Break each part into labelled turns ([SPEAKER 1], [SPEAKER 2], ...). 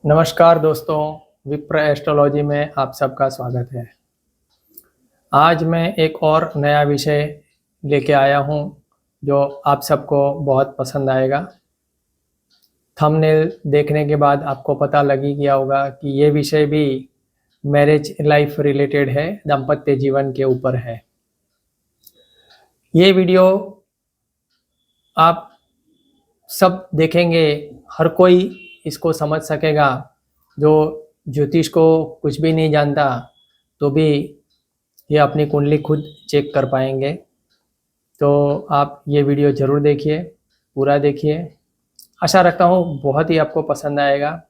[SPEAKER 1] नमस्कार दोस्तों, विप्र एस्ट्रोलॉजी में आप सबका स्वागत है। आज मैं एक और नया विषय लेके आया हूँ जो आप सबको बहुत पसंद आएगा। थंबनेल देखने के बाद आपको पता लग ही गया होगा कि ये विषय भी मैरिज लाइफ रिलेटेड है, दाम्पत्य जीवन के ऊपर है। ये वीडियो आप सब देखेंगे, हर कोई इसको समझ सकेगा। जो ज्योतिष को कुछ भी नहीं जानता तो भी ये अपनी कुंडली खुद चेक कर पाएंगे। तो आप ये वीडियो ज़रूर देखिए, पूरा देखिए। आशा रखता हूँ बहुत ही आपको पसंद आएगा।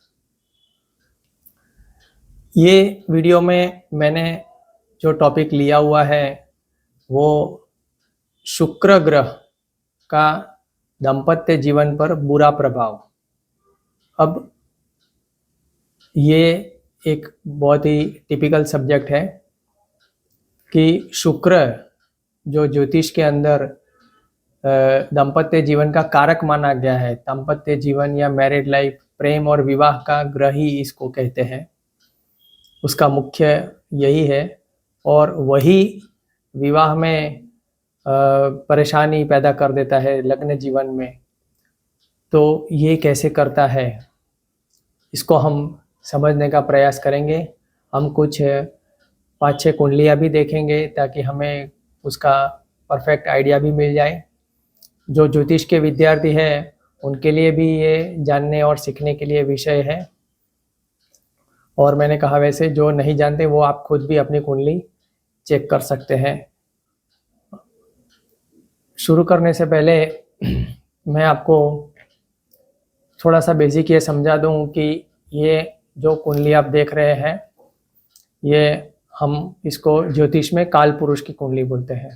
[SPEAKER 1] ये वीडियो में मैंने जो टॉपिक लिया हुआ है वो शुक्र ग्रह का दाम्पत्य जीवन पर बुरा प्रभाव। अब ये एक बहुत ही टिपिकल सब्जेक्ट है कि शुक्र जो ज्योतिष के अंदर दाम्पत्य जीवन का कारक माना गया है। दाम्पत्य जीवन या मैरिड लाइफ, प्रेम और विवाह का ग्रह ही इसको कहते हैं। उसका मुख्य यही है और वही विवाह में परेशानी पैदा कर देता है लग्न जीवन में। तो ये कैसे करता है, इसको हम समझने का प्रयास करेंगे। हम कुछ 5-6 कुंडलियाँ भी देखेंगे ताकि हमें उसका परफेक्ट आइडिया भी मिल जाए। जो ज्योतिष के विद्यार्थी हैं उनके लिए भी ये जानने और सीखने के लिए विषय है। और मैंने कहा वैसे जो नहीं जानते वो आप खुद भी अपनी कुंडली चेक कर सकते हैं। शुरू करने से पहले मैं आपको थोड़ा सा बेसिक ये समझा दूं कि ये जो कुंडली आप देख रहे हैं ये हम इसको ज्योतिष में काल पुरुष की कुंडली बोलते हैं।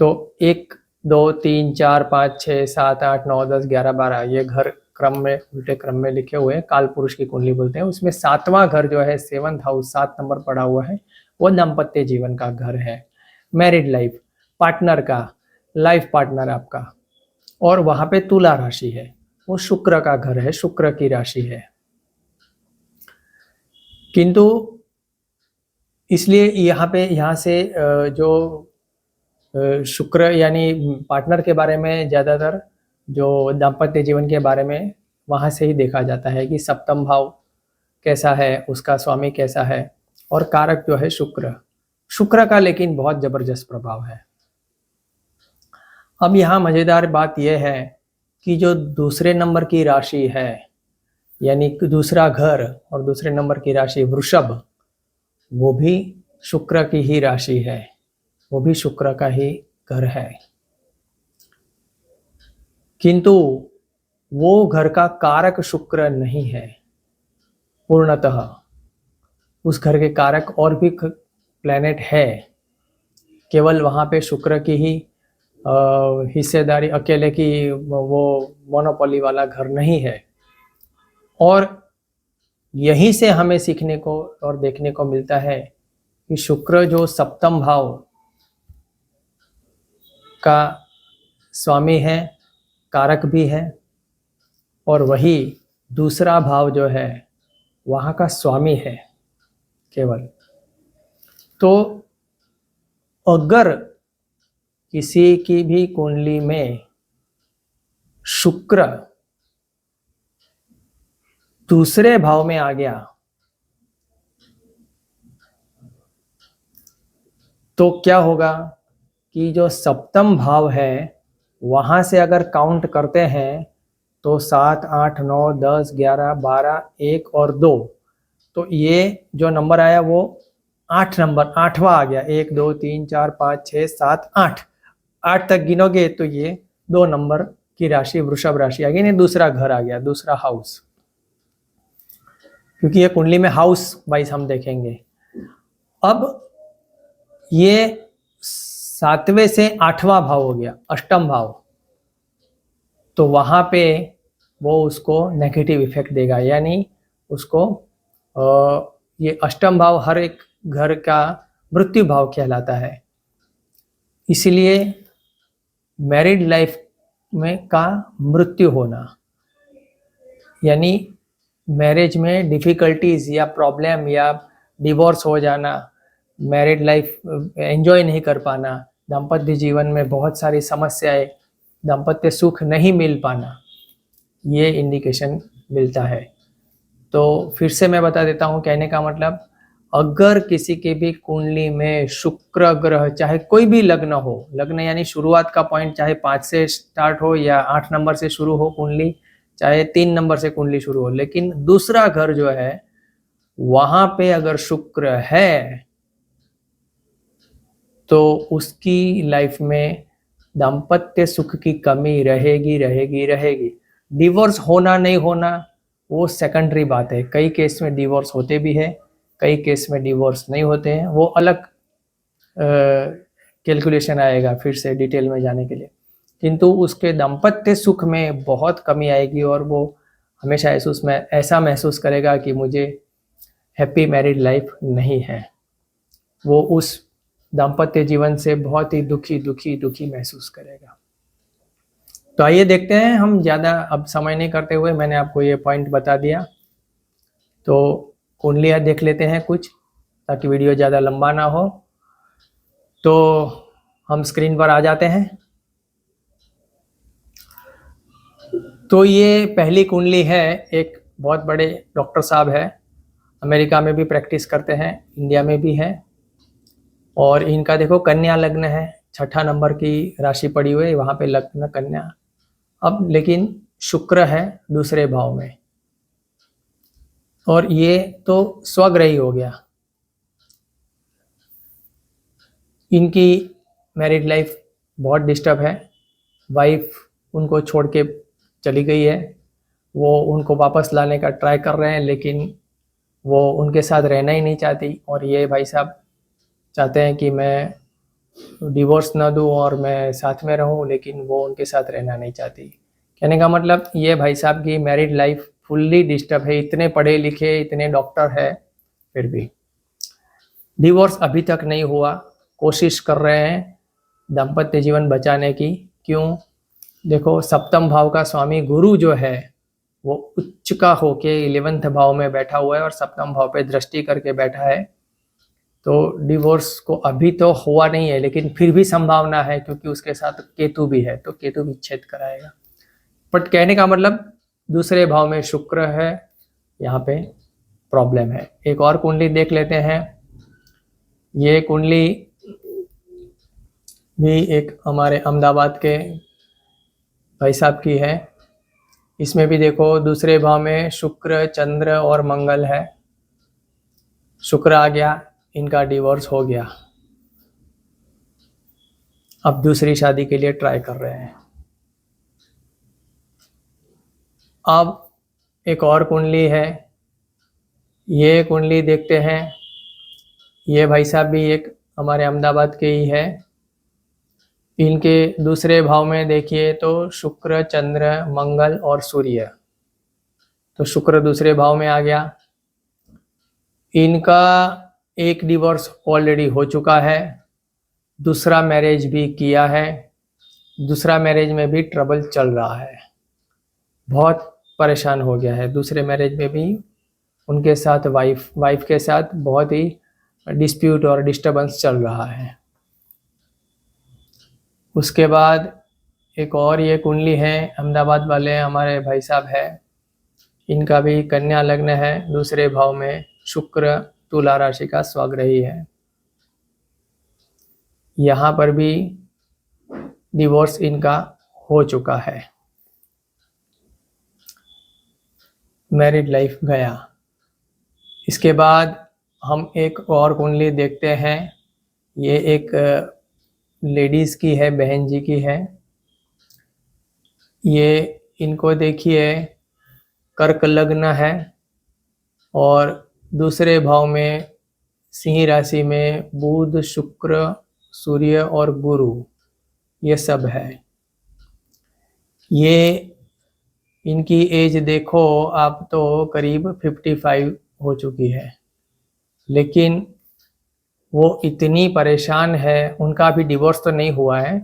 [SPEAKER 1] तो 1 2 3 4 5 6 7 8 9 10 11 12 ये घर क्रम में उल्टे क्रम में लिखे हुए हैं, काल पुरुष की कुंडली बोलते हैं। उसमें 7वां घर जो है 7th हाउस 7 नंबर पड़ा हुआ है, वो दाम्पत्य जीवन का घर है, मैरिड लाइफ, पार्टनर का, लाइफ पार्टनर आपका। और वहां पे तुला राशि है, वो शुक्र का घर है, शुक्र की राशि है। किंतु इसलिए यहाँ से जो शुक्र यानी पार्टनर के बारे में ज़्यादातर जो दाम्पत्य जीवन के बारे में वहाँ से ही देखा जाता है कि सप्तम भाव कैसा है, उसका स्वामी कैसा है, और कारक जो है शुक्र का लेकिन बहुत ज़बरदस्त प्रभाव है। अब यहाँ मज़ेदार बात यह है कि जो दूसरे नंबर की राशि है यानी दूसरा घर और दूसरे नंबर की राशि वृषभ, वो भी शुक्र की ही राशि है, वो भी शुक्र का ही घर है। किंतु वो घर का कारक शुक्र नहीं है पूर्णतः। उस घर के कारक और भी प्लैनेट है, केवल वहाँ पे शुक्र की ही हिस्सेदारी, अकेले की वो मोनोपोली वाला घर नहीं है। और यहीं से हमें सीखने को और देखने को मिलता है कि शुक्र जो सप्तम भाव का स्वामी है, कारक भी है, और वही दूसरा भाव जो है वहाँ का स्वामी है केवल। तो अगर किसी की भी कुंडली में शुक्र दूसरे भाव में आ गया तो क्या होगा कि जो सप्तम भाव है वहां से अगर काउंट करते हैं तो 7 8 9 10 11 12 1 और 2, तो ये जो नंबर आया वो 8 नंबर, 8वां आ गया। 1 2 3 4 5 6 7 8 तक गिनोगे तो ये 2 नंबर की राशि वृषभ राशि आ गई, नहीं दूसरा घर आ गया, दूसरा हाउस, क्योंकि ये कुंडली में हाउस वाइज हम देखेंगे। अब ये 7वें से 8वां भाव हो गया, अष्टम भाव, तो वहां पे वो उसको नेगेटिव इफेक्ट देगा, यानी उसको ये अष्टम भाव हर एक घर का मृत्यु भाव कहलाता है। इसलिए मैरिड लाइफ में का मृत्यु होना, यानी मैरिज में डिफ़िकल्टीज या प्रॉब्लम या डिवोर्स हो जाना, मैरिड लाइफ एंजॉय नहीं कर पाना, दाम्पत्य जीवन में बहुत सारी समस्याएं, दाम्पत्य सुख नहीं मिल पाना, ये इंडिकेशन मिलता है। तो फिर से मैं बता देता हूँ, कहने का मतलब, अगर किसी की भी कुंडली में शुक्र ग्रह, चाहे कोई भी लग्न हो, लग्न यानी शुरुआत का पॉइंट चाहे 5 से स्टार्ट हो या 8 नंबर से शुरू हो कुंडली, चाहे 3 नंबर से कुंडली शुरू हो, लेकिन दूसरा घर जो है वहां पे अगर शुक्र है तो उसकी लाइफ में दाम्पत्य सुख की कमी रहेगी रहेगी रहेगी। डिवोर्स होना नहीं होना वो सेकेंडरी बात है। कई केस में डिवोर्स होते भी है, कई केस में डिवोर्स नहीं होते हैं, वो अलग कैलकुलेशन आएगा फिर से डिटेल में जाने के लिए। किंतु उसके दाम्पत्य सुख में बहुत कमी आएगी और वो हमेशा ऐसा महसूस करेगा कि मुझे हैप्पी मैरिड लाइफ नहीं है। वो उस दाम्पत्य जीवन से बहुत ही दुखी दुखी दुखी महसूस करेगा। तो आइए देखते हैं, हम ज़्यादा अब समय नहीं करते हुए मैंने आपको ये पॉइंट बता दिया, तो कुंडलियाँ देख लेते हैं कुछ, ताकि वीडियो ज़्यादा लंबा ना हो। तो हम स्क्रीन पर आ जाते हैं। तो ये पहली कुंडली है, एक बहुत बड़े डॉक्टर साहब है, अमेरिका में भी प्रैक्टिस करते हैं, इंडिया में भी है, और इनका देखो कन्या लग्न है, 6ठा नंबर की राशि पड़ी हुई है वहाँ पे लग्न कन्या। अब लेकिन शुक्र है दूसरे भाव में, और ये तो स्वग्रही हो गया। इनकी मैरिड लाइफ बहुत डिस्टर्ब है, वाइफ उनको छोड़ के चली गई है, वो उनको वापस लाने का ट्राई कर रहे हैं, लेकिन वो उनके साथ रहना ही नहीं चाहती, और ये भाई साहब चाहते हैं कि मैं डिवोर्स ना दूँ और मैं साथ में रहूँ, लेकिन वो उनके साथ रहना नहीं चाहती। कहने का मतलब ये भाई साहब की मैरिड लाइफ फुल्ली डिस्टर्ब है, इतने पढ़े लिखे, इतने डॉक्टर है, फिर भी डिवोर्स अभी तक नहीं हुआ। कोशिश कर रहे हैं दाम्पत्य जीवन बचाने की। क्यों? देखो, सप्तम भाव का स्वामी गुरु जो है वो उच्च का होके 11वें भाव में बैठा हुआ है और सप्तम भाव पे दृष्टि करके बैठा है। तो डिवोर्स को अभी तो हुआ नहीं है, लेकिन फिर भी संभावना है, क्योंकि उसके साथ केतु भी है, तो केतु विच्छेद कराएगा। बट कहने का मतलब दूसरे भाव में शुक्र है, यहाँ पे प्रॉब्लम है। एक और कुंडली देख लेते हैं। ये कुंडली भी एक हमारे अहमदाबाद के भाई साहब की है। इसमें भी देखो दूसरे भाव में शुक्र, चंद्र और मंगल है। शुक्र आ गया, इनका डिवोर्स हो गया, अब दूसरी शादी के लिए ट्राई कर रहे हैं। अब एक और कुंडली है, ये कुंडली देखते हैं। ये भाई साहब भी एक हमारे अहमदाबाद के ही है। इनके दूसरे भाव में देखिए तो शुक्र, चंद्र, मंगल और सूर्य। तो शुक्र दूसरे भाव में आ गया। इनका एक डिवोर्स ऑलरेडी हो चुका है, दूसरा मैरिज भी किया है, दूसरा मैरिज में भी ट्रबल चल रहा है, बहुत परेशान हो गया है। दूसरे मैरिज में भी उनके साथ वाइफ के साथ बहुत ही डिस्प्यूट और डिस्टर्बेंस चल रहा है। उसके बाद एक और ये कुंडली है, अहमदाबाद वाले हमारे भाई साहब है, इनका भी कन्या लग्न है, दूसरे भाव में शुक्र तुला राशि का स्वग्रही है। यहाँ पर भी डिवोर्स इनका हो चुका है, मैरिड लाइफ गया। इसके बाद हम एक और कुंडली देखते हैं। ये एक लेडीज़ की है, बहन जी की है। ये इनको देखिए कर्क लग्न है और दूसरे भाव में सिंह राशि में बुध, शुक्र, सूर्य और गुरु, ये सब है। ये इनकी एज देखो आप तो करीब 55 हो चुकी है, लेकिन वो इतनी परेशान है, उनका अभी डिवोर्स तो नहीं हुआ है,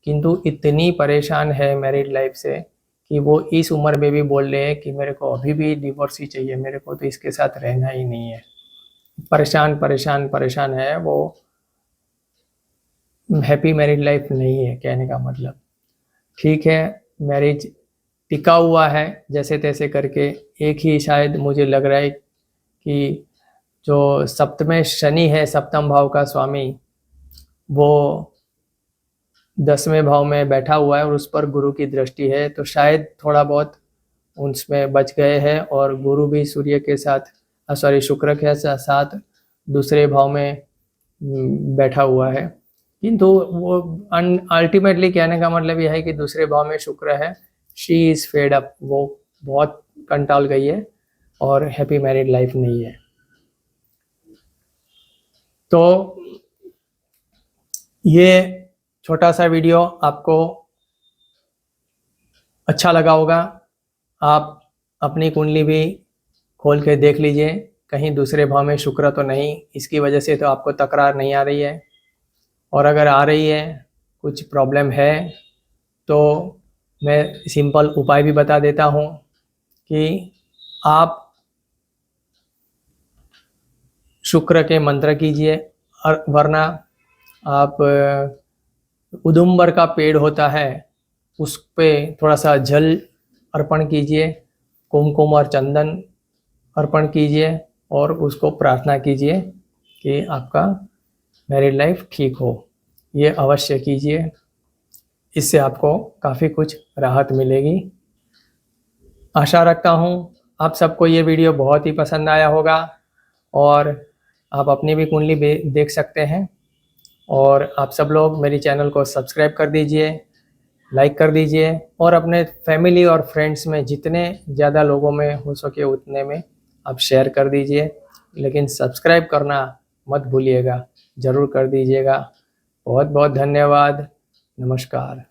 [SPEAKER 1] किंतु इतनी परेशान है मैरिड लाइफ से कि वो इस उम्र में भी बोल रहे हैं कि मेरे को अभी भी डिवोर्स ही चाहिए, मेरे को तो इसके साथ रहना ही नहीं है। परेशान परेशान परेशान है वो। हैप्पी मैरिड लाइफ नहीं है कहने का मतलब। ठीक है, मैरिज टिका हुआ है जैसे तैसे करके। एक ही शायद मुझे लग रहा है कि जो सप्तमें शनि है, सप्तम भाव का स्वामी, वो 10वें भाव में बैठा हुआ है और उस पर गुरु की दृष्टि है, तो शायद थोड़ा बहुत उसमें बच गए हैं। और गुरु भी सूर्य के साथ, शुक्र के साथ दूसरे भाव में बैठा हुआ है। किंतु वो अल्टीमेटली कहने का मतलब यह है कि दूसरे भाव में शुक्र है। शी इज फेड अप, वो बहुत कंटाल गई है और हैप्पी मैरिड लाइफ नहीं है। तो ये छोटा सा वीडियो आपको अच्छा लगा होगा। आप अपनी कुंडली भी खोल के देख लीजिए, कहीं दूसरे भाव में शुक्र तो नहीं, इसकी वजह से तो आपको तकरार नहीं आ रही है। और अगर आ रही है, कुछ प्रॉब्लम है, तो मैं सिंपल उपाय भी बता देता हूँ कि आप शुक्र के मंत्र कीजिए, और वरना आप उदुम्बर का पेड़ होता है उस पे थोड़ा सा जल अर्पण कीजिए, कुमकुम और चंदन अर्पण कीजिए और उसको प्रार्थना कीजिए कि आपका मैरिड लाइफ ठीक हो। ये अवश्य कीजिए, इससे आपको काफ़ी कुछ राहत मिलेगी। आशा रखता हूँ आप सबको ये वीडियो बहुत ही पसंद आया होगा और आप अपनी भी कुंडली देख सकते हैं। और आप सब लोग मेरी चैनल को सब्सक्राइब कर दीजिए, लाइक कर दीजिए और अपने फैमिली और फ्रेंड्स में जितने ज़्यादा लोगों में हो सके उतने में आप शेयर कर दीजिए। लेकिन सब्सक्राइब करना मत भूलिएगा, ज़रूर कर दीजिएगा। बहुत बहुत धन्यवाद। नमस्कार।